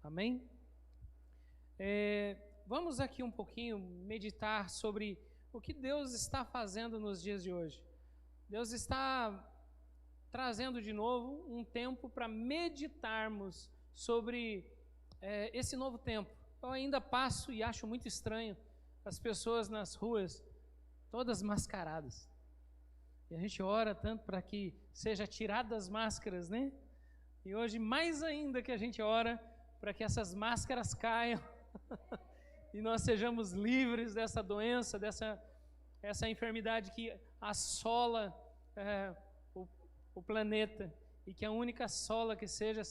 Amém? Vamos aqui um pouquinho meditar sobre o que Deus está fazendo nos dias de hoje. Deus está trazendo de novo um tempo para meditarmos sobre esse novo tempo. Eu ainda passo e acho muito estranho as pessoas nas ruas, todas mascaradas. E a gente ora tanto para que seja tiradas as máscaras, né? E hoje mais ainda que a gente ora para que essas máscaras caiam e nós sejamos livres dessa doença, essa enfermidade que assola o planeta, e que a única sola que seja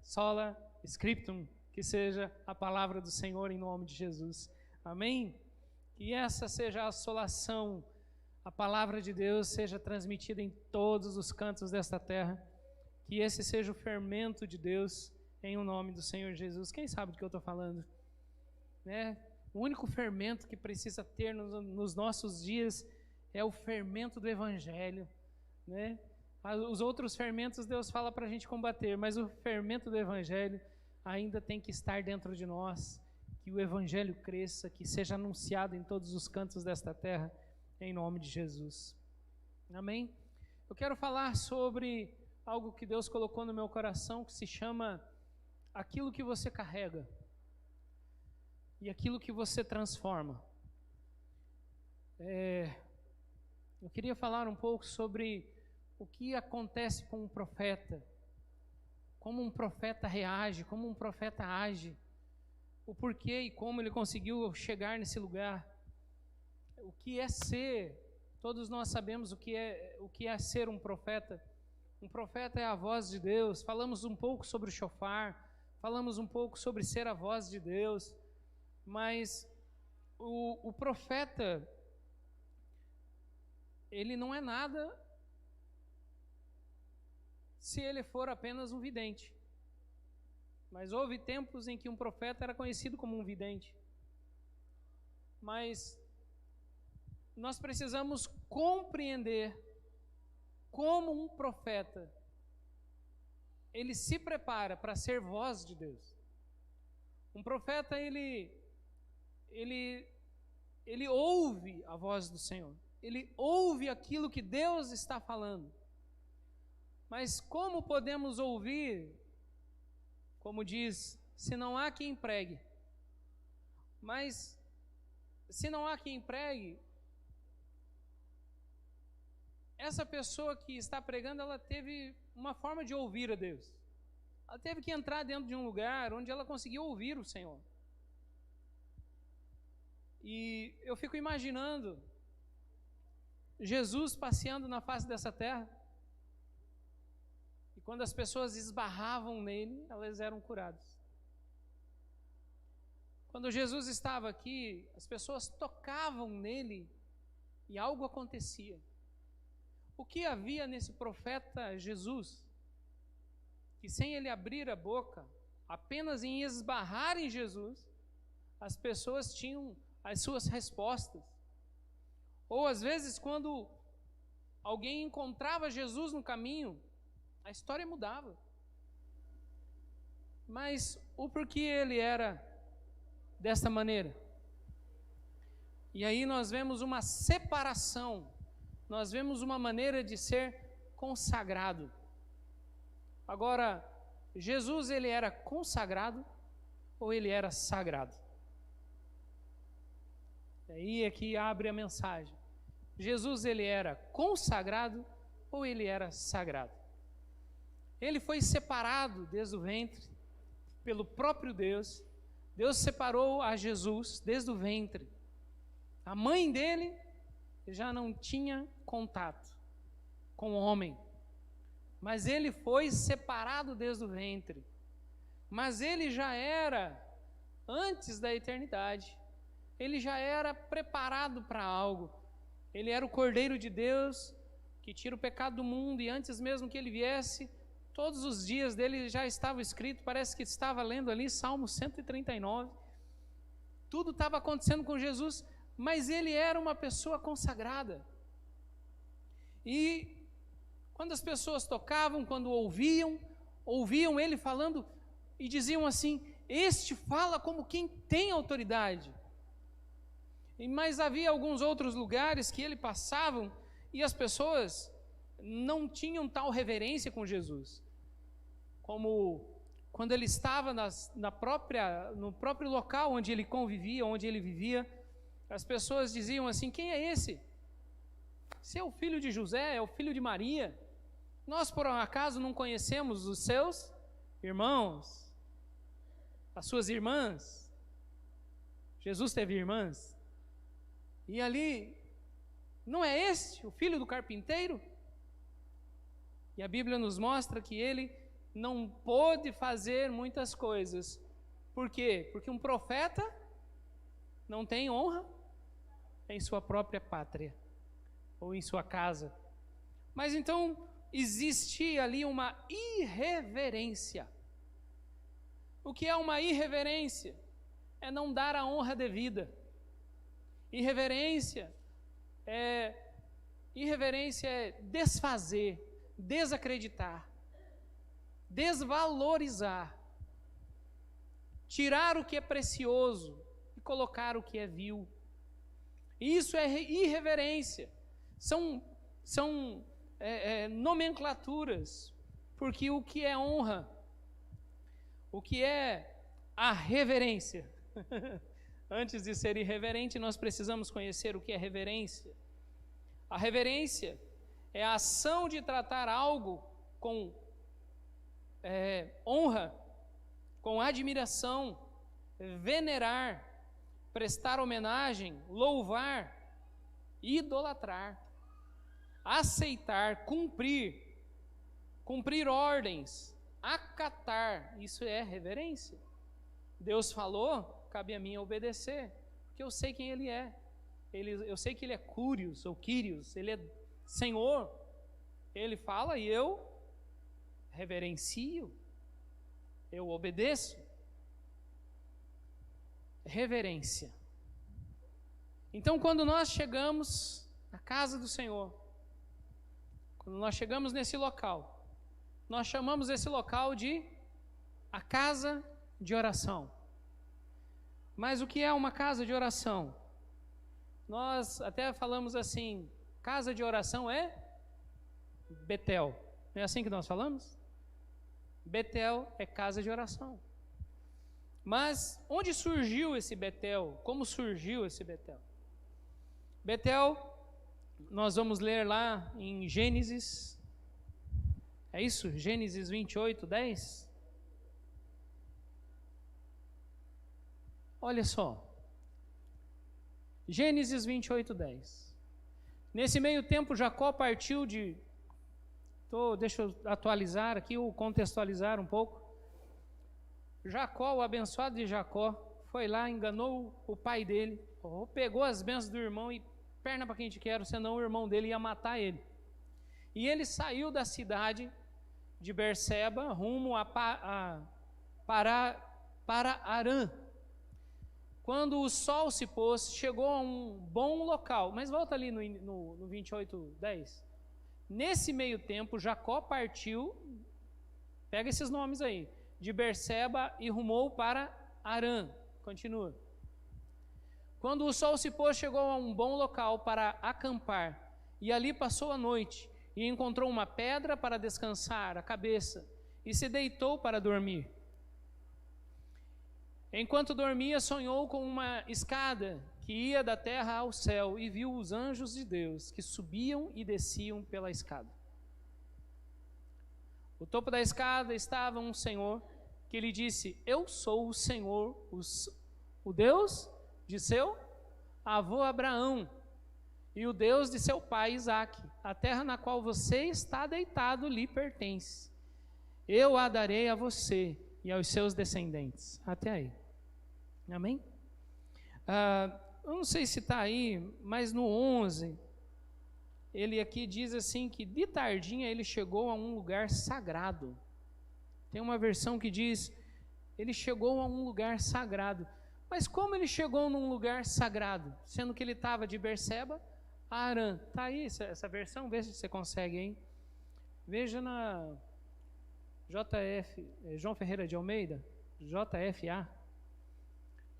sola scriptum, que seja a palavra do Senhor em nome de Jesus. Amém? Que essa seja a assolação, a palavra de Deus seja transmitida em todos os cantos desta terra, que esse seja o fermento de Deus em o nome do Senhor Jesus. Quem sabe do que eu estou falando? O único fermento que precisa ter nos nossos dias é o fermento do Evangelho, né? Os outros fermentos Deus fala para a gente combater, mas o fermento do Evangelho ainda tem que estar dentro de nós, que o Evangelho cresça, que seja anunciado em todos os cantos desta terra, em nome de Jesus. Amém? Eu quero falar sobre algo que Deus colocou no meu coração, que se chama aquilo que você carrega e aquilo que você transforma. Eu queria falar um pouco sobre o que acontece com um profeta, como um profeta reage, como um profeta age, o porquê e como ele conseguiu chegar nesse lugar. O que é ser, todos nós sabemos o que é ser um profeta. Um profeta é a voz de Deus. Falamos um pouco sobre o shofar, falamos um pouco sobre ser a voz de Deus, mas o profeta, ele não é nada se ele for apenas um vidente. Mas houve tempos em que um profeta era conhecido como um vidente. Mas nós precisamos compreender como um profeta ele se prepara para ser voz de Deus. Um profeta ele ouve a voz do Senhor. Ele ouve aquilo que Deus está falando. Mas como podemos ouvir, como diz, se não há quem pregue? Mas se não há quem pregue, essa pessoa que está pregando, ela teve uma forma de ouvir a Deus. Ela teve que entrar dentro de um lugar onde ela conseguiu ouvir o Senhor. E eu fico imaginando Jesus passeando na face dessa terra, e quando as pessoas esbarravam nele, elas eram curadas. Quando Jesus estava aqui, as pessoas tocavam nele e algo acontecia. O que havia nesse profeta Jesus, que sem ele abrir a boca, apenas em esbarrar em Jesus, as pessoas tinham as suas respostas. Ou às vezes, quando alguém encontrava Jesus no caminho, a história mudava. Mas o porquê ele era desta maneira? E aí nós vemos uma separação, nós vemos uma maneira de ser consagrado. Agora, Jesus, ele era consagrado ou ele era sagrado? E aí é que abre a mensagem. Jesus, ele era consagrado ou ele era sagrado? Ele foi separado desde o ventre pelo próprio Deus. Deus separou a Jesus desde o ventre. A mãe dele já não tinha contato com o homem, mas ele foi separado desde o ventre. Mas ele já era, antes da eternidade, ele já era preparado para algo. Ele era o Cordeiro de Deus que tira o pecado do mundo, e antes mesmo que ele viesse, todos os dias dele já estava escrito. Parece que estava lendo ali Salmo 139. Tudo estava acontecendo com Jesus, mas ele era uma pessoa consagrada. E quando as pessoas tocavam, quando ouviam ele falando, e diziam assim: este fala como quem tem autoridade. Mas havia alguns outros lugares que ele passavam e as pessoas não tinham tal reverência com Jesus, como quando ele estava no próprio local onde ele convivia, onde ele vivia. As pessoas diziam assim: quem é esse? Se é o filho de José, é o filho de Maria. Nós, por um acaso, não conhecemos os seus irmãos, as suas irmãs? Jesus teve irmãs. E ali, não é este o filho do carpinteiro? E a Bíblia nos mostra que ele não pôde fazer muitas coisas. Por quê? Porque um profeta não tem honra em sua própria pátria ou em sua casa. Mas então existia ali uma irreverência. O que é uma irreverência? É não dar a honra devida. Irreverência é desfazer, desacreditar, desvalorizar, tirar o que é precioso e colocar o que é vil. Isso é irreverência. São nomenclaturas, porque o que é honra, o que é a reverência? Antes de ser irreverente, nós precisamos conhecer o que é reverência. A reverência é a ação de tratar algo com honra, com admiração, venerar, prestar homenagem, louvar, idolatrar, aceitar, cumprir ordens, acatar. Isso é reverência. Deus falou, cabe a mim obedecer, porque eu sei quem Ele é. Eu sei que Ele é Curios ou Quírios, Ele é Senhor. Ele fala e eu reverencio, eu obedeço. Reverência. Então, quando nós chegamos na casa do Senhor, quando nós chegamos nesse local, nós chamamos esse local de a casa de oração. Mas o que é uma casa de oração? Nós até falamos assim: casa de oração é Betel. Não é assim que nós falamos? Betel é casa de oração. Mas onde surgiu esse Betel? Como surgiu esse Betel? Betel, nós vamos ler lá em Gênesis, é isso? Gênesis 28, 10. Olha só, Gênesis 28, 10. Nesse meio tempo, Jacó partiu deixa eu atualizar aqui, ou contextualizar um pouco. Jacó, o abençoado de Jacó, foi lá, enganou o pai dele, pegou as bênçãos do irmão e perna para quem te quero, senão o irmão dele ia matar ele. E ele saiu da cidade de Berseba rumo para Arã. Quando o sol se pôs, chegou a um bom local. Mas volta ali no 28, 10. Nesse meio tempo, Jacó partiu, pega esses nomes aí, de Berseba e rumou para Arã. Continua. Quando o sol se pôs, chegou a um bom local para acampar, e ali passou a noite, e encontrou uma pedra para descansar a cabeça, e se deitou para dormir. Enquanto dormia, sonhou com uma escada que ia da terra ao céu, e viu os anjos de Deus que subiam e desciam pela escada. No topo da escada estava um Senhor que lhe disse: eu sou o Senhor, o Deus de seu avô Abraão e o Deus de seu pai Isaque. A terra na qual você está deitado lhe pertence. Eu a darei a você e aos seus descendentes. Até aí. Amém? Eu não sei se está aí, mas no 11, ele aqui diz assim que de tardinha ele chegou a um lugar sagrado. Tem uma versão que diz, ele chegou a um lugar sagrado. Mas como ele chegou num lugar sagrado? Sendo que ele estava de Berseba a Arã. Está aí essa versão? Veja se você consegue, hein? Veja João Ferreira de Almeida, JFA,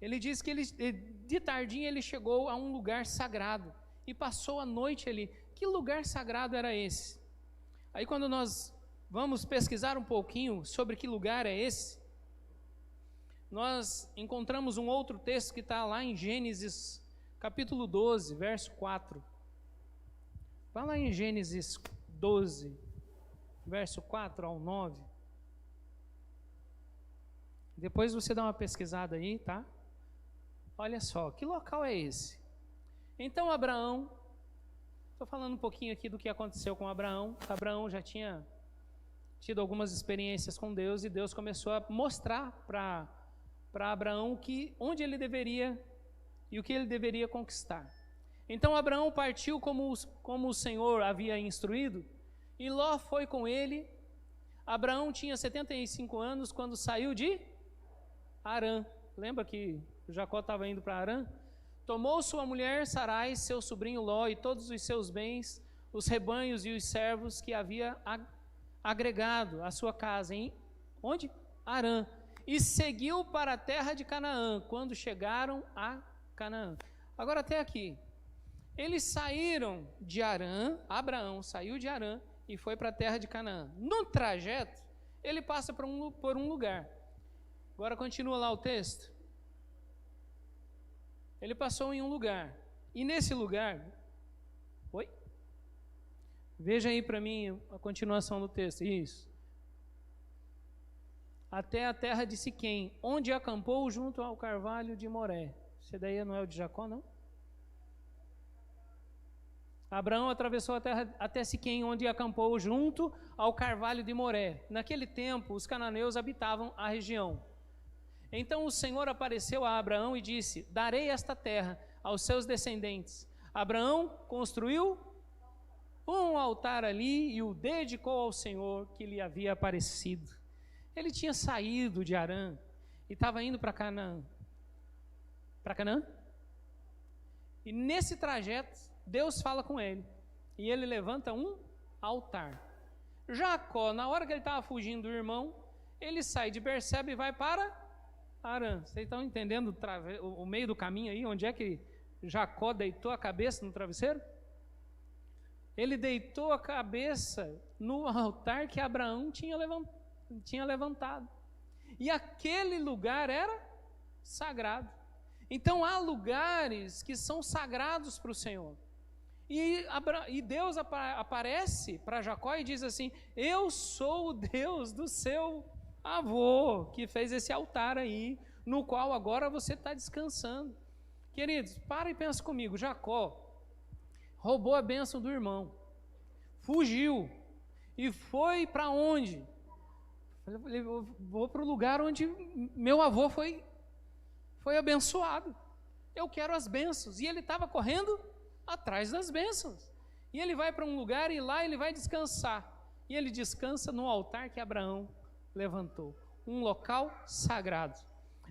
ele diz que de tardinha ele chegou a um lugar sagrado e passou a noite ali. Que lugar sagrado era esse? Aí quando nós vamos pesquisar um pouquinho sobre que lugar é esse, nós encontramos um outro texto que está lá em Gênesis capítulo 12, verso 4. Vai lá em Gênesis 12, verso 4 ao 9. Depois você dá uma pesquisada aí, tá? Olha só, que local é esse? Então Abraão, estou falando um pouquinho aqui do que aconteceu com Abraão. Abraão já tinha tido algumas experiências com Deus e Deus começou a mostrar para Abraão onde ele deveria e o que ele deveria conquistar. Então Abraão partiu como o Senhor havia instruído e Ló foi com ele. Abraão tinha 75 anos quando saiu de Harã. Lembra que Jacó estava indo para Harã? Tomou sua mulher Sarai, seu sobrinho Ló e todos os seus bens, os rebanhos e os servos que havia agregado à sua casa em onde? Harã. E seguiu para a terra de Canaã, quando chegaram a Canaã. Agora até aqui. Eles saíram de Harã, Abraão saiu de Harã e foi para a terra de Canaã. No trajeto, ele passa por um lugar. Agora continua lá o texto. Ele passou em um lugar. E nesse lugar... Oi? Veja aí para mim a continuação do texto. Isso. Até a terra de Siquém, onde acampou junto ao carvalho de Moré. Esse daí não é o de Jacó, não? Abraão atravessou a terra até Siquém, onde acampou junto ao carvalho de Moré. Naquele tempo, os cananeus habitavam a região. Então o Senhor apareceu a Abraão e disse: darei esta terra aos seus descendentes. Abraão construiu um altar ali e o dedicou ao Senhor que lhe havia aparecido. Ele tinha saído de Harã e estava indo para Canaã. Para Canaã? E nesse trajeto, Deus fala com ele. E ele levanta um altar. Jacó, na hora que ele estava fugindo do irmão, ele sai de Berseba e vai para Harã. Vocês estão entendendo o meio do caminho aí? Onde é que Jacó deitou a cabeça no travesseiro? Ele deitou a cabeça no altar que Abraão tinha levantado. E aquele lugar era sagrado. Então há lugares que são sagrados para o Senhor. E Deus aparece para Jacó e diz assim: eu sou o Deus do seu avô, que fez esse altar aí, no qual agora você está descansando. Queridos, para e pensa comigo. Jacó roubou a bênção do irmão, fugiu e foi para onde? Eu vou para o lugar onde meu avô foi abençoado. Eu quero as bênçãos. E ele estava correndo atrás das bênçãos. E ele vai para um lugar e lá ele vai descansar. E ele descansa no altar que Abraão levantou. Um local sagrado.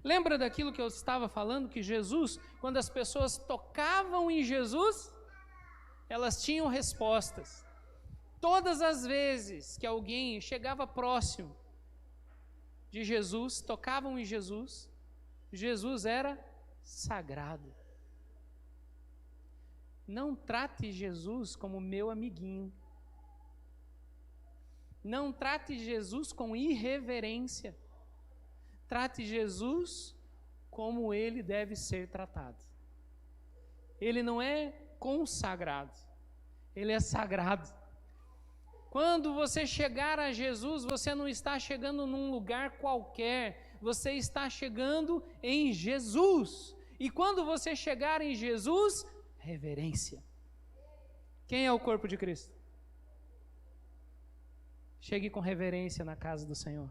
Lembra daquilo que eu estava falando? Que Jesus, quando as pessoas tocavam em Jesus, elas tinham respostas. Todas as vezes que alguém chegava próximo de Jesus, tocavam em Jesus, Jesus era sagrado. Não trate Jesus como meu amiguinho. Não trate Jesus com irreverência. Trate Jesus como ele deve ser tratado. Ele não é consagrado, ele é sagrado. Quando você chegar a Jesus, você não está chegando num lugar qualquer, você está chegando em Jesus. E quando você chegar em Jesus, reverência. Quem é o corpo de Cristo? Chegue com reverência na casa do Senhor.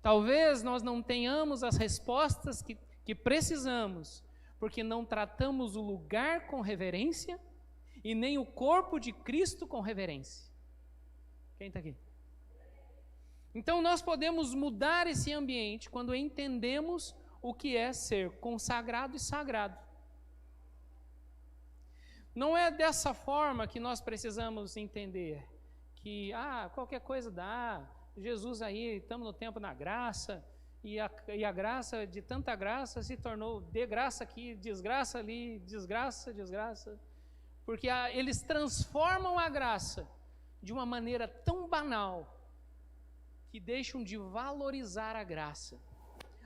Talvez nós não tenhamos as respostas que precisamos, porque não tratamos o lugar com reverência e nem o corpo de Cristo com reverência. Quem está aqui? Então nós podemos mudar esse ambiente quando entendemos o que é ser consagrado e sagrado. Não é dessa forma que nós precisamos entender que qualquer coisa dá, Jesus aí, estamos no tempo na graça, e a graça, de tanta graça, se tornou de graça aqui, desgraça ali, desgraça, porque eles transformam a graça de uma maneira tão banal, que deixam de valorizar a graça.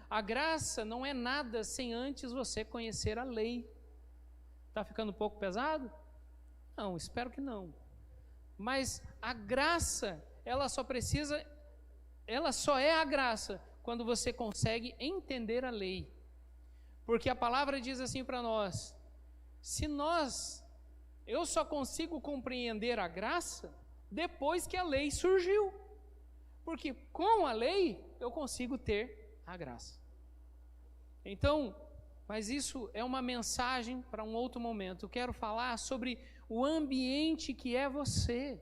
A graça não é nada sem antes você conhecer a lei. Está ficando um pouco pesado? Não, espero que não. Mas a graça, ela só é a graça quando você consegue entender a lei. Porque a palavra diz assim para nós: eu só consigo compreender a graça depois que a lei surgiu. Porque com a lei eu consigo ter a graça. Então, mas isso é uma mensagem para um outro momento. Eu quero falar sobre o ambiente que é você.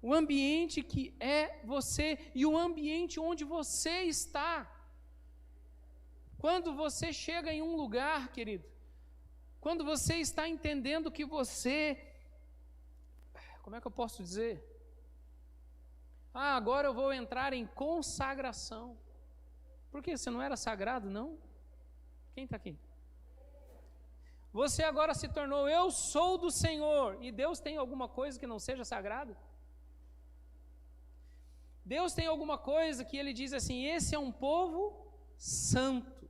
O ambiente que é você e o ambiente onde você está. Quando você chega em um lugar, querido, quando você está entendendo que como é que eu posso dizer? Agora eu vou entrar em consagração. Por quê? Você não era sagrado, não? Quem está aqui? Você agora se tornou, eu sou do Senhor. E Deus tem alguma coisa que não seja sagrado? Deus tem alguma coisa que Ele diz assim, esse é um povo santo.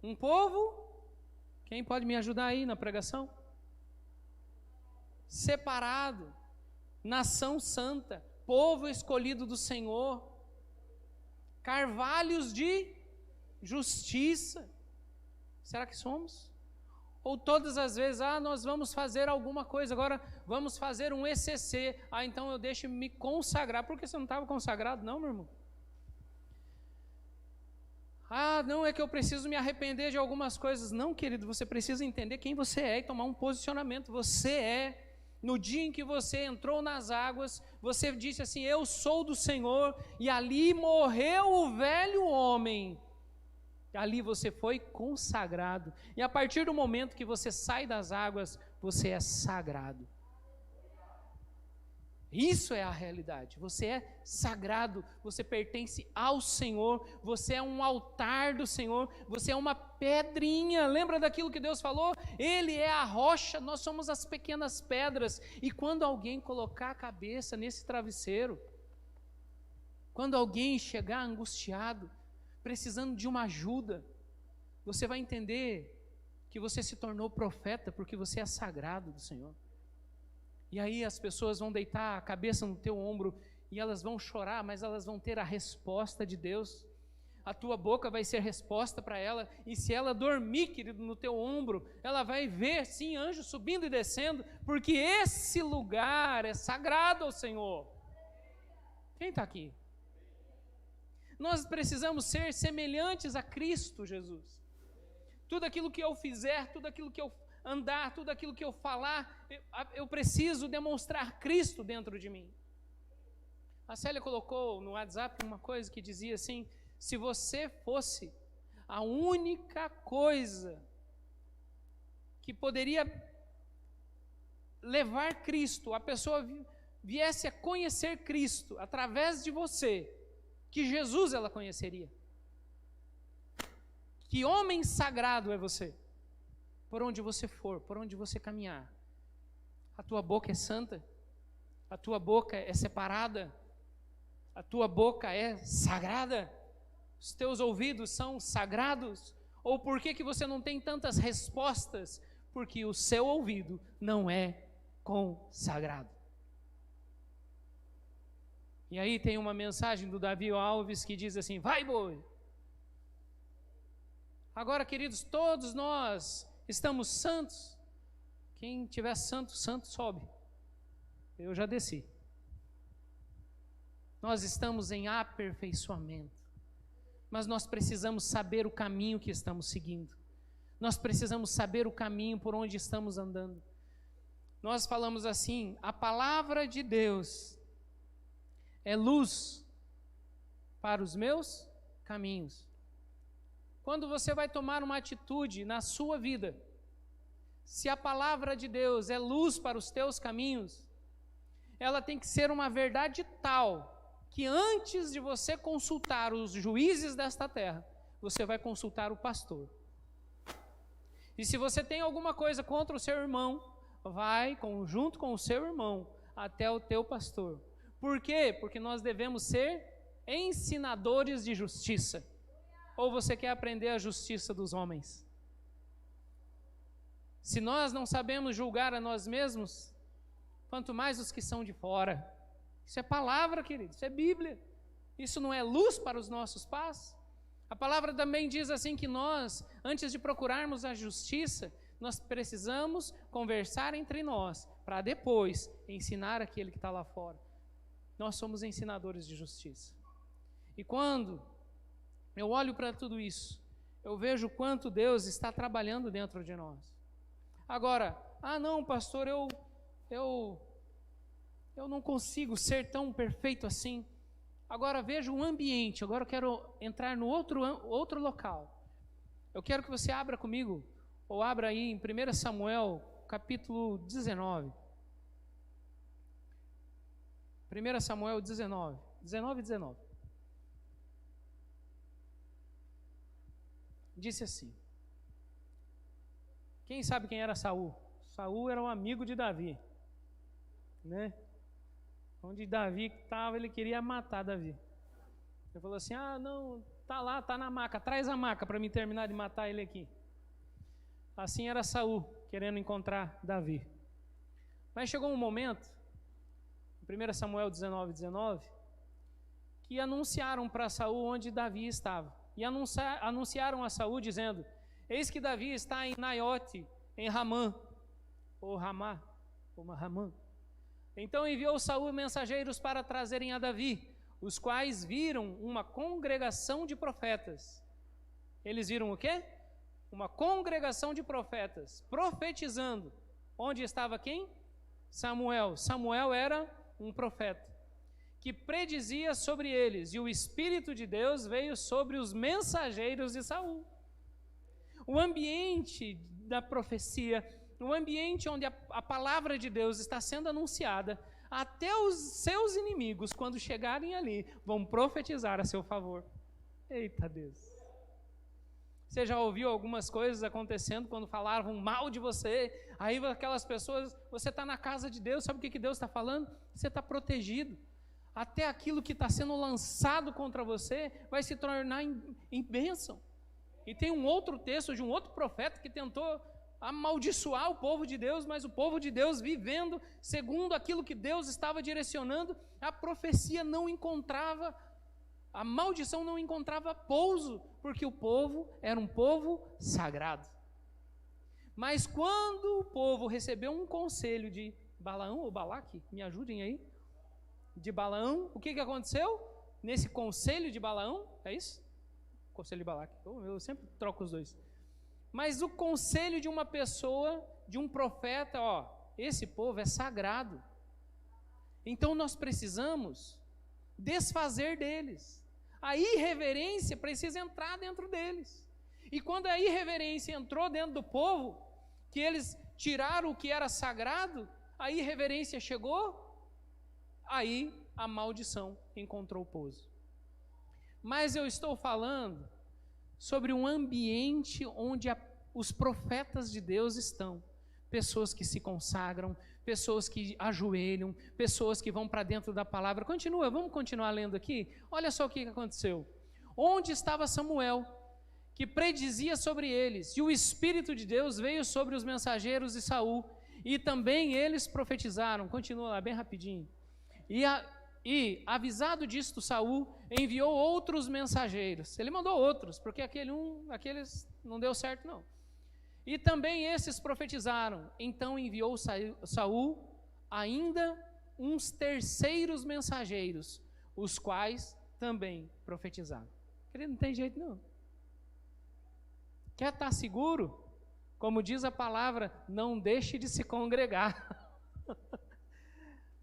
Um povo, quem pode me ajudar aí na pregação? Separado, nação santa, povo escolhido do Senhor, carvalhos de justiça. Será que somos? Ou todas as vezes, nós vamos fazer alguma coisa, agora vamos fazer um ECC, então eu deixo me consagrar. Por que você não estava consagrado não, meu irmão? Não, é que eu preciso me arrepender de algumas coisas. Não, querido, você precisa entender quem você é e tomar um posicionamento. Você é. No dia em que você entrou nas águas, você disse assim, eu sou do Senhor, e ali morreu o velho homem. Ali você foi consagrado. E a partir do momento que você sai das águas, você é sagrado. Isso é a realidade. Você é sagrado, você pertence ao Senhor, você é um altar do Senhor, você é uma pedrinha. Lembra daquilo que Deus falou? Ele é a rocha, nós somos as pequenas pedras. E quando alguém colocar a cabeça nesse travesseiro, quando alguém chegar angustiado, precisando de uma ajuda, você vai entender que você se tornou profeta porque você é sagrado do Senhor. E aí as pessoas vão deitar a cabeça no teu ombro e elas vão chorar, mas elas vão ter a resposta de Deus. A tua boca vai ser resposta para ela, e se ela dormir, querido, no teu ombro, ela vai ver, sim, anjos subindo e descendo, porque esse lugar é sagrado ao Senhor. Quem está aqui? Nós precisamos ser semelhantes a Cristo Jesus. Tudo aquilo que eu fizer, tudo aquilo que eu andar, tudo aquilo que eu falar, eu preciso demonstrar Cristo dentro de mim. A Célia colocou no WhatsApp uma coisa que dizia assim, se você fosse a única coisa que poderia levar Cristo, a pessoa viesse a conhecer Cristo através de você, que Jesus ela conheceria. Que homem sagrado é você? Por onde você for, por onde você caminhar, a tua boca é santa, a tua boca é separada, a tua boca é sagrada, os teus ouvidos são sagrados, ou por que você não tem tantas respostas? Porque o seu ouvido não é consagrado. E aí tem uma mensagem do Davi Alves que diz assim, vai boi! Agora, queridos, todos nós estamos santos. Quem tiver santo, santo sobe. Eu já desci. Nós estamos em aperfeiçoamento. Mas nós precisamos saber o caminho que estamos seguindo. Nós precisamos saber o caminho por onde estamos andando. Nós falamos assim, a palavra de Deus é luz para os meus caminhos. Quando você vai tomar uma atitude na sua vida, se a palavra de Deus é luz para os teus caminhos, ela tem que ser uma verdade tal que antes de você consultar os juízes desta terra, você vai consultar o pastor. E se você tem alguma coisa contra o seu irmão, vai junto com o seu irmão até o teu pastor. Por quê? Porque nós devemos ser ensinadores de justiça. Ou você quer aprender a justiça dos homens? Se nós não sabemos julgar a nós mesmos, quanto mais os que são de fora. Isso é palavra, querido, isso é Bíblia. Isso não é luz para os nossos pés? A palavra também diz assim que nós, antes de procurarmos a justiça, nós precisamos conversar entre nós, para depois ensinar aquele que está lá fora. Nós somos ensinadores de justiça. E quando eu olho para tudo isso, eu vejo o quanto Deus está trabalhando dentro de nós. Agora, não, pastor, eu não consigo ser tão perfeito assim. Agora veja o ambiente, agora eu quero entrar no outro local. Eu quero que você abra comigo, ou abra aí em 1 Samuel, capítulo 19. 1 Samuel 19 e 19. Disse assim. Quem sabe quem era Saul? Saul era um amigo de Davi, né? Onde Davi estava, ele queria matar Davi. Ele falou assim, não, tá lá, tá na maca, traz a maca para mim terminar de matar ele aqui. Assim era Saul, querendo encontrar Davi. Mas chegou um momento, 1 Samuel 19, que anunciaram para Saul onde Davi estava. E anunciaram a Saul dizendo, eis que Davi está em Naiote, em Ramã, ou Ramá, ou Ramã. Então enviou Saul mensageiros para trazerem a Davi, os quais viram uma congregação de profetas. Eles viram o quê? Uma congregação de profetas, profetizando. Onde estava quem? Samuel. Samuel era um profeta, que predizia sobre eles, e o Espírito de Deus veio sobre os mensageiros de Saul. O ambiente da profecia, no ambiente onde a palavra de Deus está sendo anunciada, até os seus inimigos, quando chegarem ali, vão profetizar a seu favor. Eita Deus! Você já ouviu algumas coisas acontecendo quando falavam mal de você? Aí aquelas pessoas, você está na casa de Deus, sabe o que Deus está falando? Você está protegido. Até aquilo que está sendo lançado contra você vai se tornar em bênção. E tem um outro texto de um outro profeta que tentou amaldiçoar o povo de Deus, mas o povo de Deus, vivendo segundo aquilo que Deus estava direcionando, a profecia não encontrava, a maldição não encontrava pouso, porque o povo era um povo sagrado. Mas quando o povo recebeu um conselho de Balaão ou Balaque, me ajudem aí, de Balaão, o que aconteceu? Nesse conselho de Balaão, é isso? Conselho de Balaque, eu sempre troco os dois. Mas o conselho de uma pessoa, de um profeta, esse povo é sagrado. Então nós precisamos desfazer deles. A irreverência precisa entrar dentro deles. E quando a irreverência entrou dentro do povo, que eles tiraram o que era sagrado, a irreverência chegou, aí a maldição encontrou pouso. Mas eu estou falando sobre um ambiente onde os profetas de Deus estão. Pessoas que se consagram, pessoas que ajoelham, pessoas que vão para dentro da palavra. Vamos continuar lendo aqui? Olha só o que aconteceu. Onde estava Samuel, que predizia sobre eles, e o Espírito de Deus veio sobre os mensageiros de Saul, e também eles profetizaram. Continua lá, bem rapidinho. E avisado disto, Saul enviou outros mensageiros. Ele mandou outros, porque aqueles não deu certo não. E também esses profetizaram. Então enviou Saul ainda uns terceiros mensageiros, os quais também profetizaram. Querido, não tem jeito não. Quer estar seguro? Como diz a palavra, não deixe de se congregar.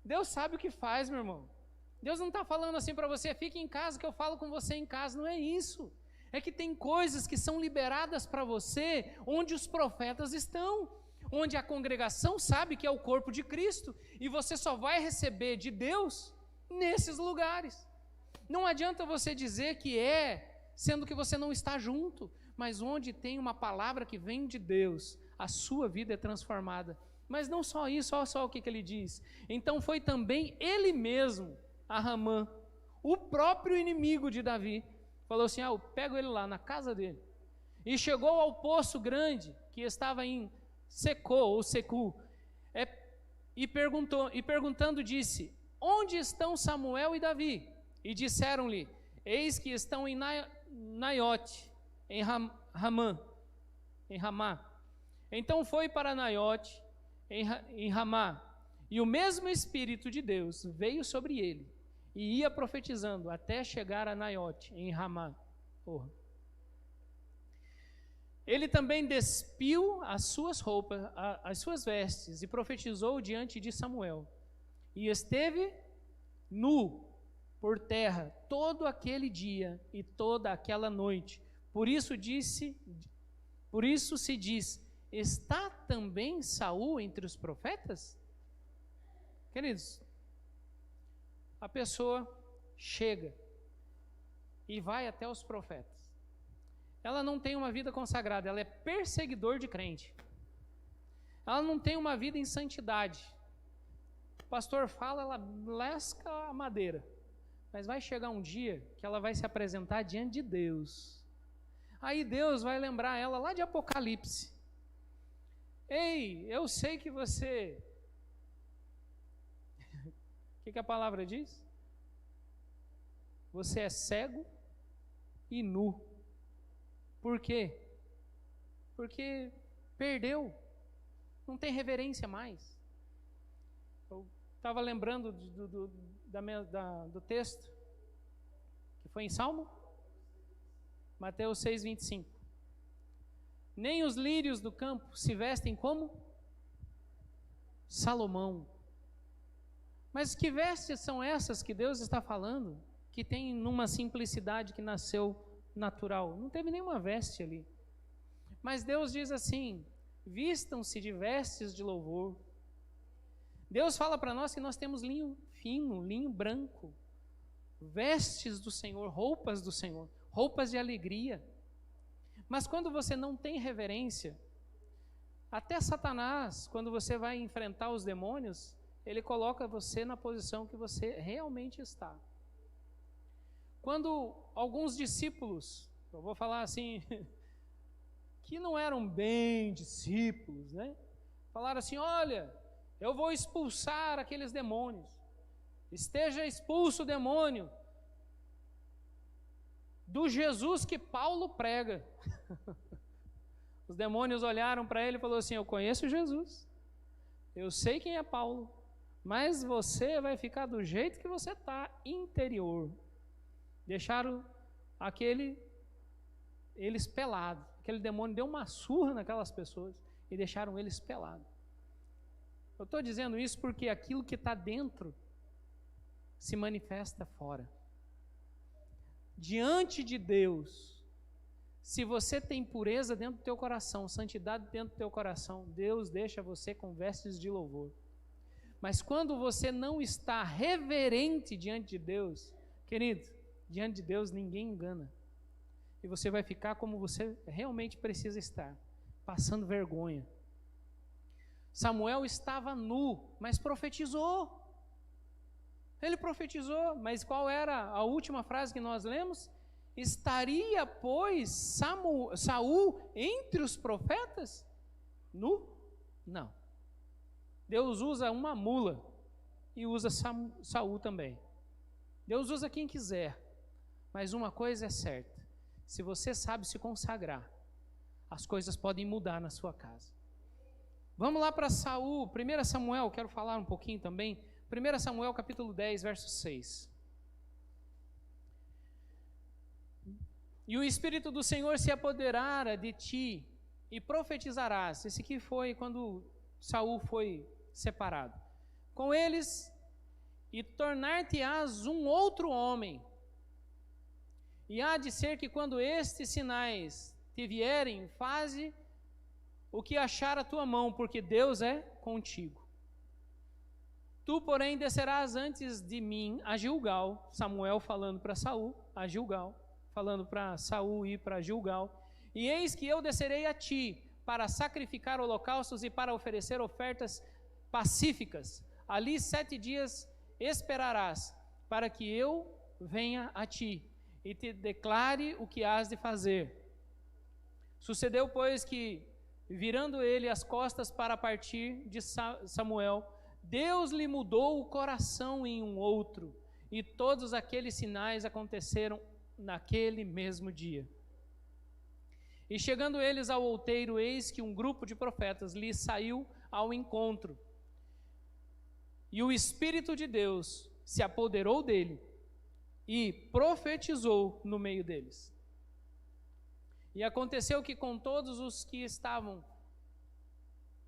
Deus sabe o que faz, meu irmão. Deus não está falando assim para você, fique em casa que eu falo com você em casa. Não é isso. É que tem coisas que são liberadas para você onde os profetas estão, onde a congregação sabe que é o corpo de Cristo, e você só vai receber de Deus nesses lugares. Não adianta você dizer que sendo que você não está junto, mas onde tem uma palavra que vem de Deus, a sua vida é transformada. Mas não só isso, olha só o que ele diz. Então foi também ele mesmo, a Ramã, o próprio inimigo de Davi, falou assim, eu pego ele lá na casa dele. E chegou ao poço grande, que estava em Secu, e perguntando disse, onde estão Samuel e Davi? E disseram-lhe, eis que estão em Naiote, em Ramá. Então foi para Naiote, em Ramá, e o mesmo Espírito de Deus veio sobre ele, e ia profetizando até chegar a Naiote, em Ramá. Ele também despiu as suas roupas, as suas vestes, e profetizou diante de Samuel. E esteve nu por terra todo aquele dia e toda aquela noite. Por isso se diz, está também Saul entre os profetas? Queridos, a pessoa chega e vai até os profetas. Ela não tem uma vida consagrada, ela é perseguidor de crente. Ela não tem uma vida em santidade. O pastor fala, ela lesca a madeira. Mas vai chegar um dia que ela vai se apresentar diante de Deus. Aí Deus vai lembrar ela lá de Apocalipse. Ei, eu sei que você... O que a palavra diz? Você é cego e nu. Por quê? Porque perdeu. Não tem reverência mais. Eu estava lembrando do texto que foi em Salmo? Mateus 6:25. Nem os lírios do campo se vestem como Salomão. Mas que vestes são essas que Deus está falando? Que tem numa simplicidade que nasceu natural. Não teve nenhuma veste ali. Mas Deus diz assim, vistam-se de vestes de louvor. Deus fala para nós que nós temos linho fino, linho branco. Vestes do Senhor, roupas do Senhor, roupas de alegria. Mas quando você não tem reverência, até Satanás, quando você vai enfrentar os demônios, ele coloca você na posição que você realmente está. Quando alguns discípulos, eu vou falar assim, que não eram bem discípulos, né? Falaram assim, olha, eu vou expulsar aqueles demônios. Esteja expulso o demônio do Jesus que Paulo prega. Os demônios olharam para ele e falaram assim, eu conheço Jesus, eu sei quem é Paulo, mas você vai ficar do jeito que você está, interior. Deixaram eles pelados. Aquele demônio deu uma surra naquelas pessoas e deixaram eles pelados. Eu estou dizendo isso porque aquilo que está dentro se manifesta fora. Diante de Deus, se você tem pureza dentro do teu coração, santidade dentro do teu coração, Deus deixa você com vestes de louvor. Mas quando você não está reverente diante de Deus, querido, diante de Deus ninguém engana. E você vai ficar como você realmente precisa estar, passando vergonha. Samuel estava nu, mas profetizou. Ele profetizou, mas qual era a última frase que nós lemos? Estaria, pois, Saul entre os profetas? Nu? Não. Deus usa uma mula e usa Saul também. Deus usa quem quiser. Mas uma coisa é certa, se você sabe se consagrar, as coisas podem mudar na sua casa. Vamos lá para Saul, 1 Samuel, quero falar um pouquinho também. 1 Samuel capítulo 10, verso 6. E o Espírito do Senhor se apoderara de ti e profetizarás. Esse aqui foi quando Saul foi separado. Com eles, e tornar-te-ás um outro homem. E há de ser que quando estes sinais te vierem, faze o que achar a tua mão, porque Deus é contigo. Tu, porém, descerás antes de mim a Gilgal, Samuel falando para Saul, a Gilgal, falando para Saul ir para Gilgal, e eis que eu descerei a ti, para sacrificar holocaustos e para oferecer ofertas pacíficas. Ali 7 dias esperarás, para que eu venha a ti, e te declare o que hás de fazer. Sucedeu, pois, que, virando ele as costas para partir de Samuel, Deus lhe mudou o coração em um outro, e todos aqueles sinais aconteceram naquele mesmo dia. E chegando eles ao outeiro, eis que um grupo de profetas lhe saiu ao encontro, e o Espírito de Deus se apoderou dele, e profetizou no meio deles. E aconteceu que com todos os que estavam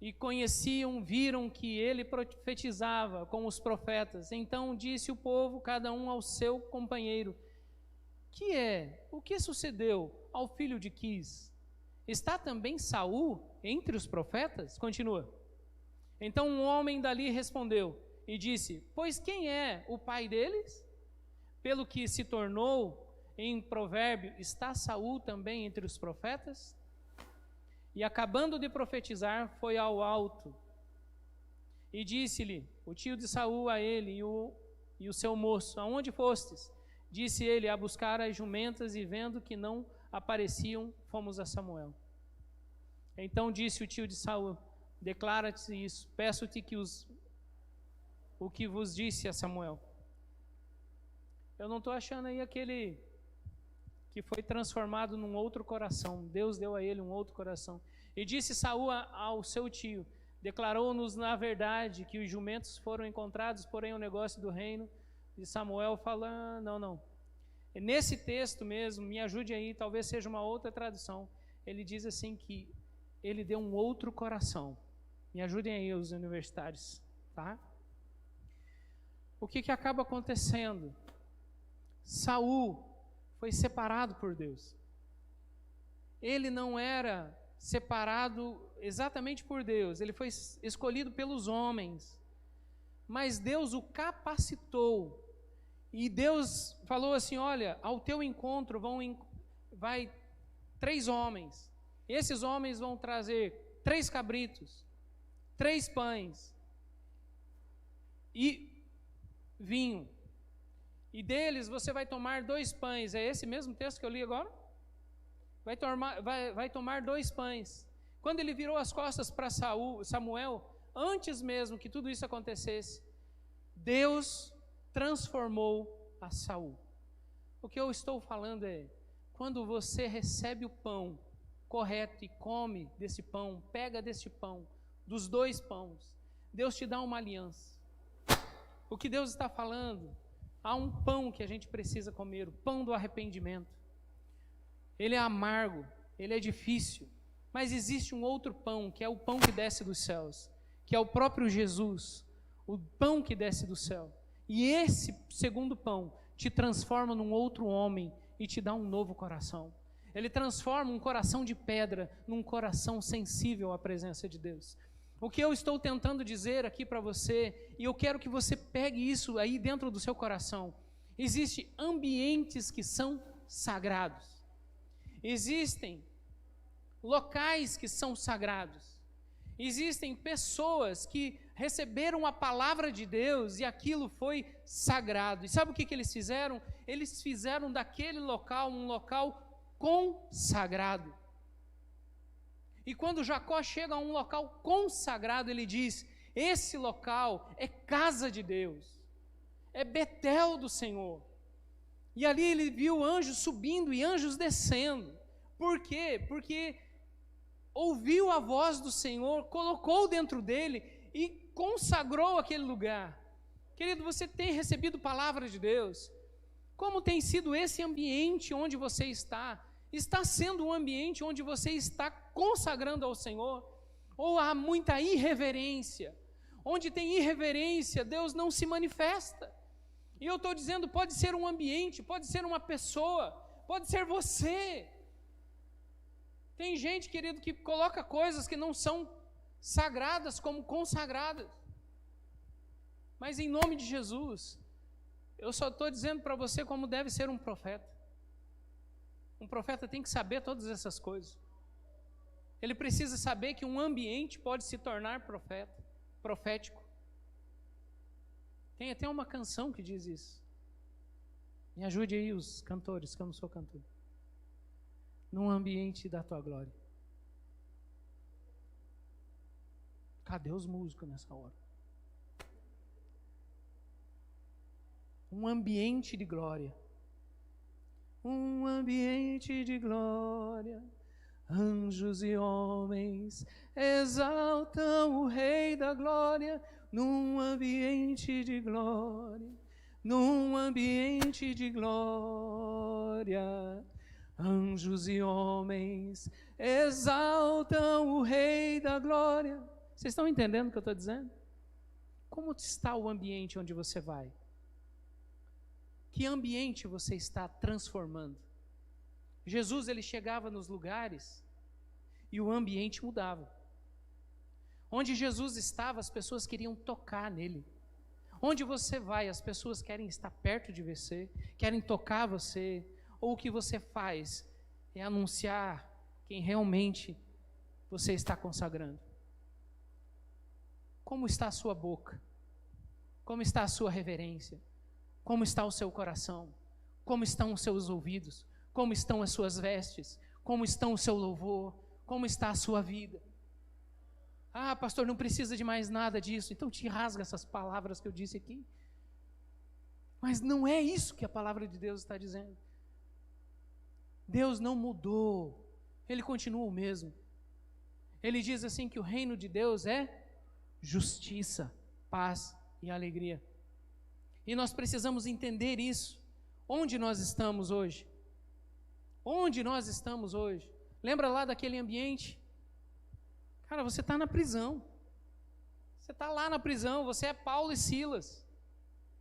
e conheciam, viram que ele profetizava com os profetas. Então disse o povo, cada um ao seu companheiro: o que sucedeu ao filho de Quis? Está também Saul entre os profetas? Continua. Então um homem dali respondeu e disse: pois quem é o pai deles? Pelo que se tornou em provérbio, está Saul também entre os profetas? E acabando de profetizar, foi ao alto, e disse-lhe o tio de Saul a ele e o seu moço: aonde fostes? Disse ele: a buscar as jumentas, e vendo que não apareciam, fomos a Samuel. Então disse o tio de Saul: declara-te isso, peço-te que o que vos disse a Samuel. Eu não estou achando aí aquele que foi transformado num outro coração. Deus deu a ele um outro coração. E disse Saul ao seu tio: declarou-nos na verdade que os jumentos foram encontrados, porém o negócio do reino. E Samuel fala: não. Nesse texto mesmo, me ajude aí, talvez seja uma outra tradução. Ele diz assim que ele deu um outro coração. Me ajudem aí os universitários, tá? O que acaba acontecendo? Saul foi separado por Deus. Ele não era separado exatamente por Deus, ele foi escolhido pelos homens, mas Deus o capacitou, e Deus falou assim: olha, ao teu encontro vai 3 homens, esses homens vão trazer 3 cabritos, 3 pães e vinho, e deles você vai tomar 2 pães. É esse mesmo texto que eu li agora? Vai tomar 2 pães. Quando ele virou as costas para Samuel, antes mesmo que tudo isso acontecesse, Deus transformou a Saul. O que eu estou falando é, quando você recebe o pão correto e come desse pão, pega desse pão, dos 2 pães, Deus te dá uma aliança. O que Deus está falando? Há um pão que a gente precisa comer, o pão do arrependimento. Ele é amargo, ele é difícil, mas existe um outro pão, que é o pão que desce dos céus, que é o próprio Jesus, o pão que desce do céu. E esse segundo pão te transforma num outro homem e te dá um novo coração. Ele transforma um coração de pedra num coração sensível à presença de Deus. O que eu estou tentando dizer aqui para você, e eu quero que você pegue isso aí dentro do seu coração: existem ambientes que são sagrados, existem locais que são sagrados, existem pessoas que receberam a palavra de Deus e aquilo foi sagrado. E sabe o que eles fizeram? Eles fizeram daquele local um local consagrado. E quando Jacó chega a um local consagrado, ele diz: esse local é casa de Deus, é Betel do Senhor. E ali ele viu anjos subindo e anjos descendo. Por quê? Porque ouviu a voz do Senhor, colocou dentro dele e consagrou aquele lugar. Querido, você tem recebido palavra de Deus? Como tem sido esse ambiente onde você está? Está sendo um ambiente onde você está consagrando ao Senhor? Ou há muita irreverência? Onde tem irreverência, Deus não se manifesta. E eu estou dizendo, pode ser um ambiente, pode ser uma pessoa, pode ser você. Tem gente, querido, que coloca coisas que não são sagradas como consagradas. Mas em nome de Jesus, eu só estou dizendo para você como deve ser um profeta. Um profeta tem que saber todas essas coisas. Ele precisa saber que um ambiente pode se tornar profético. Tem até uma canção que diz isso. Me ajude aí os cantores, que eu não sou cantor. Num ambiente da tua glória. Cadê os músicos nessa hora? Um ambiente de glória. Um ambiente de glória. Anjos e homens exaltam o Rei da glória. Num ambiente de glória. Num ambiente de glória. Anjos e homens exaltam o Rei da glória. Vocês estão entendendo o que eu estou dizendo? Como está o ambiente onde você vai? Que ambiente você está transformando? Jesus, ele chegava nos lugares e o ambiente mudava. Onde Jesus estava, as pessoas queriam tocar nele. Onde você vai, as pessoas querem estar perto de você, querem tocar você, ou o que você faz é anunciar quem realmente você está consagrando. Como está a sua boca? Como está a sua reverência? Como está o seu coração? Como estão os seus ouvidos? Como estão as suas vestes? Como estão o seu louvor? Como está a sua vida? Ah, pastor, não precisa de mais nada disso. Então te rasga essas palavras que eu disse aqui. Mas não é isso que a palavra de Deus está dizendo. Deus não mudou. Ele continua o mesmo. Ele diz assim que o reino de Deus é justiça, paz e alegria. E nós precisamos entender isso. Onde nós estamos hoje? Onde nós estamos hoje? Lembra lá daquele ambiente? Cara, você está na prisão. Você está lá na prisão, você é Paulo e Silas.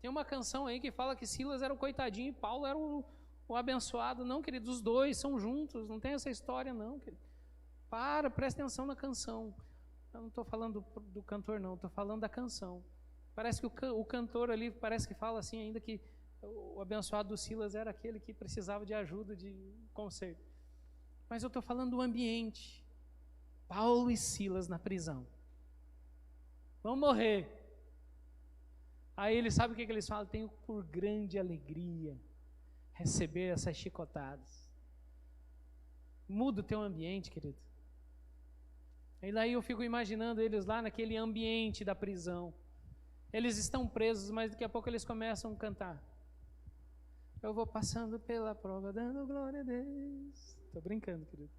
Tem uma canção aí que fala que Silas era o coitadinho e Paulo era o abençoado. Não, querido, os dois são juntos, não tem essa história não, querido. Presta atenção na canção. Eu não estou falando do cantor não, estou falando da canção. Parece que o cantor ali, parece que fala assim ainda que o abençoado do Silas era aquele que precisava de ajuda, de conserto. Mas eu estou falando do ambiente. Paulo e Silas na prisão. Vão morrer. Aí eles sabem o que eles falam? Tenho por grande alegria receber essas chicotadas. Muda o teu ambiente, querido. E daí eu fico imaginando eles lá naquele ambiente da prisão. Eles estão presos, mas daqui a pouco eles começam a cantar. Eu vou passando pela prova, dando glória a Deus. Estou brincando, querido.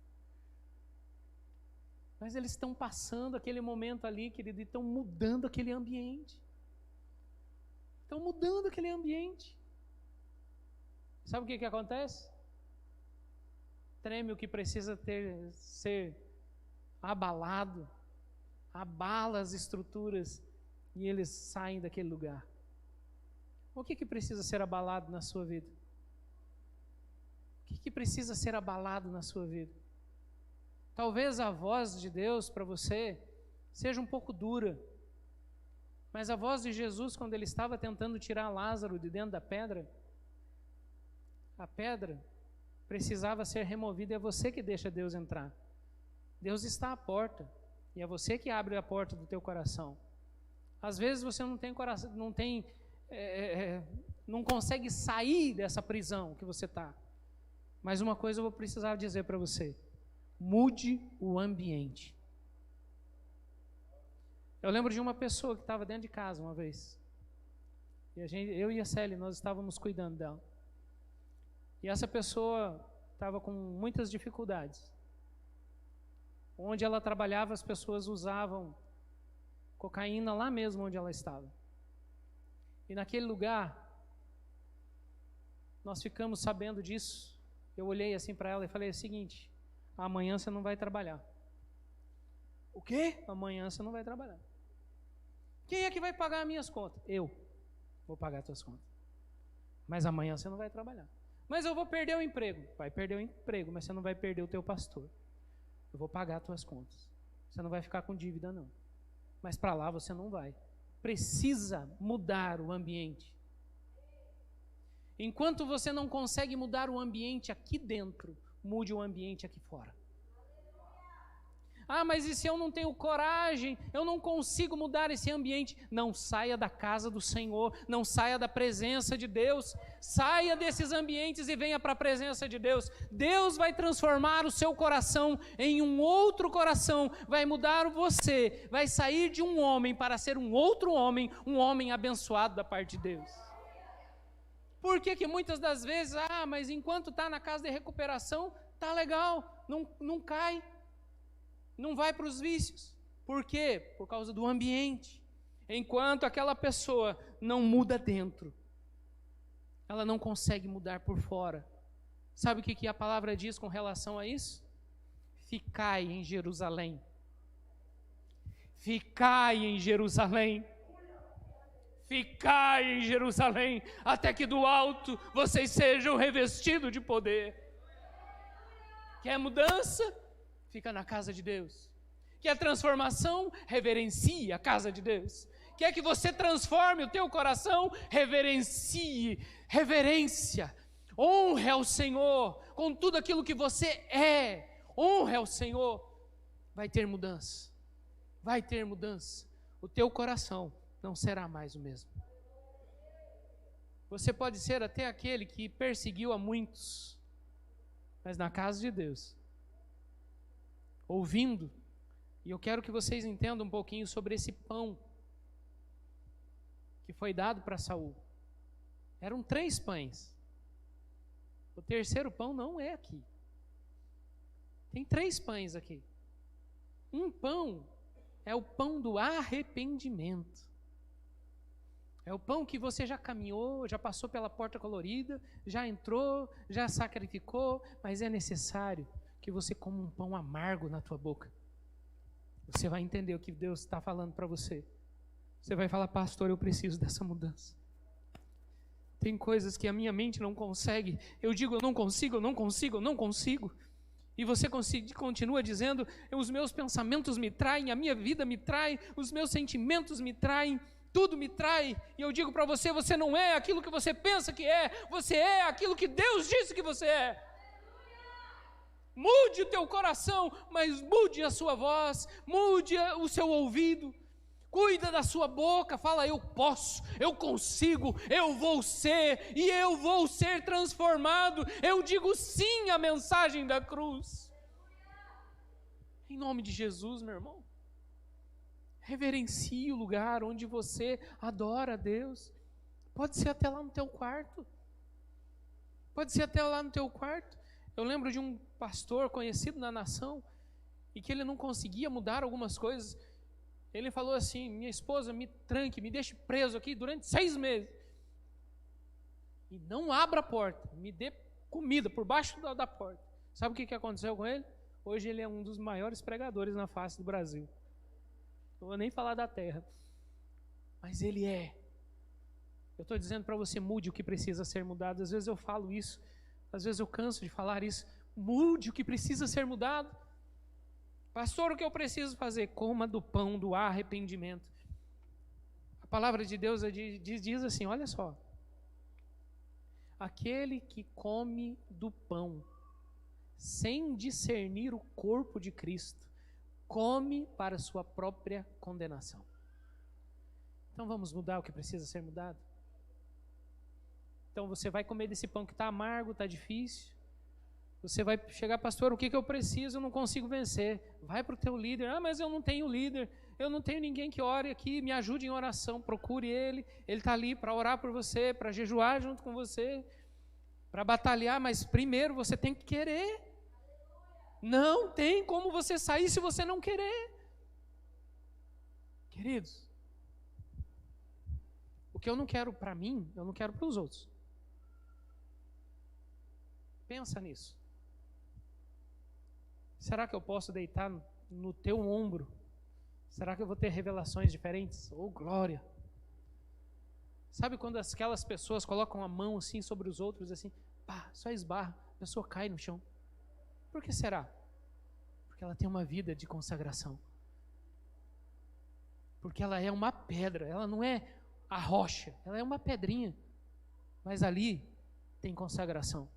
Mas eles estão passando aquele momento ali, querido, e estão mudando aquele ambiente. Estão mudando aquele ambiente. Sabe o que acontece? Treme o que precisa ser abalado, abala as estruturas e eles saem daquele lugar. O que precisa ser abalado na sua vida? O que precisa ser abalado na sua vida? Talvez a voz de Deus para você seja um pouco dura, mas a voz de Jesus, quando ele estava tentando tirar Lázaro de dentro da pedra, a pedra precisava ser removida e é você que deixa Deus entrar. Deus está à porta e é você que abre a porta do teu coração. Às vezes você não tem coração, não consegue sair dessa prisão que você está. Mas uma coisa eu vou precisar dizer para você: mude o ambiente. Eu lembro de uma pessoa que estava dentro de casa uma vez. E eu e a Célia, nós estávamos cuidando dela. E essa pessoa estava com muitas dificuldades. Onde ela trabalhava, as pessoas usavam cocaína lá mesmo onde ela estava. E naquele lugar, nós ficamos sabendo disso. Eu olhei assim para ela e falei o seguinte: amanhã você não vai trabalhar. O quê? Amanhã você não vai trabalhar. Quem é que vai pagar as minhas contas? Eu vou pagar as tuas contas. Mas amanhã você não vai trabalhar. Mas eu vou perder o emprego. Vai perder o emprego, mas você não vai perder o teu pastor. eu vou pagar as tuas contas. Você não vai ficar com dívida, não. Mas para lá você não vai. Precisa mudar o ambiente. Enquanto você não consegue mudar o ambiente aqui dentro, mude o ambiente aqui fora. Ah, mas e se eu não tenho coragem, eu não consigo mudar esse ambiente? Não saia da casa do Senhor, não saia da presença de Deus, saia desses ambientes e venha para a presença de Deus. Deus vai transformar o seu coração em um outro coração, vai mudar você, vai sair de um homem para ser um outro homem, um homem abençoado da parte de Deus. Por que muitas das vezes, mas enquanto está na casa de recuperação, está legal, não cai. Não vai para os vícios. Por quê? Por causa do ambiente. Enquanto aquela pessoa não muda dentro, ela não consegue mudar por fora. Sabe o que a palavra diz com relação a isso? Ficai em Jerusalém. Ficai em Jerusalém. Ficai em Jerusalém, até que do alto vocês sejam revestidos de poder. Quer mudança? Fica na casa de Deus. Quer transformação? Reverencie a casa de Deus. Quer que você transforme o teu coração? Reverencie, reverência. Honre ao Senhor com tudo aquilo que você é. Honre ao Senhor. Vai ter mudança. Vai ter mudança. O teu coração não será mais o mesmo. Você pode ser até aquele que perseguiu a muitos, mas na casa de Deus, ouvindo, e eu quero que vocês entendam um pouquinho sobre esse pão que foi dado para Saul. Eram 3 pães. O terceiro pão não é aqui. Tem 3 pães aqui. Um pão é o pão do arrependimento. É o pão que você já caminhou, já passou pela porta colorida, já entrou, já sacrificou, mas é necessário que você coma um pão amargo na tua boca. Você vai entender o que Deus está falando para você. Você vai falar, pastor, eu preciso dessa mudança. Tem coisas que a minha mente não consegue. Eu digo, eu não consigo, eu não consigo, eu não consigo. E você continua dizendo, os meus pensamentos me traem, a minha vida me trai, os meus sentimentos me traem, tudo me trai. E eu digo para você, você não é aquilo que você pensa que é, você é aquilo que Deus disse que você é. Mude o teu coração, mas mude a sua voz, mude o seu ouvido, cuida da sua boca, fala, eu posso, eu consigo, eu vou ser, e eu vou ser transformado. Eu digo sim à mensagem da cruz. Em nome de Jesus, meu irmão. Reverencie o lugar onde você adora a Deus. Pode ser até lá no teu quarto. Pode ser até lá no teu quarto. Eu lembro de um pastor conhecido na nação e que ele não conseguia mudar algumas coisas. Ele falou assim, minha esposa me tranque, me deixe preso aqui durante 6 meses. E não abra a porta, me dê comida por baixo da porta. Sabe o que aconteceu com ele? Hoje ele é um dos maiores pregadores na face do Brasil. Não vou nem falar da terra. Mas ele é. Eu estou dizendo para você, mude o que precisa ser mudado. Às vezes eu falo isso. Às vezes eu canso de falar isso. Mude o que precisa ser mudado. Pastor, o que eu preciso fazer? Coma do pão do arrependimento. A palavra de Deus diz assim, olha só. Aquele que come do pão, sem discernir o corpo de Cristo, come para sua própria condenação. Então vamos mudar o que precisa ser mudado? Então você vai comer desse pão que está amargo, está difícil. Você vai chegar, pastor, o que eu preciso? Eu não consigo vencer. Vai para o teu líder. Mas eu não tenho líder. Eu não tenho ninguém que ore aqui, me ajude em oração. Procure ele. Ele está ali para orar por você, para jejuar junto com você, para batalhar. Mas primeiro você tem que querer. Não tem como você sair se você não querer. Queridos, o que eu não quero para mim, eu não quero para os outros. Pensa nisso. Será que eu posso deitar no teu ombro? Será que eu vou ter revelações diferentes? Oh, glória! Sabe quando aquelas pessoas colocam a mão assim sobre os outros, assim, pá, só esbarra, a pessoa cai no chão. Por que será? Porque ela tem uma vida de consagração. Porque ela é uma pedra, ela não é a rocha, ela é uma pedrinha. Mas ali tem consagração.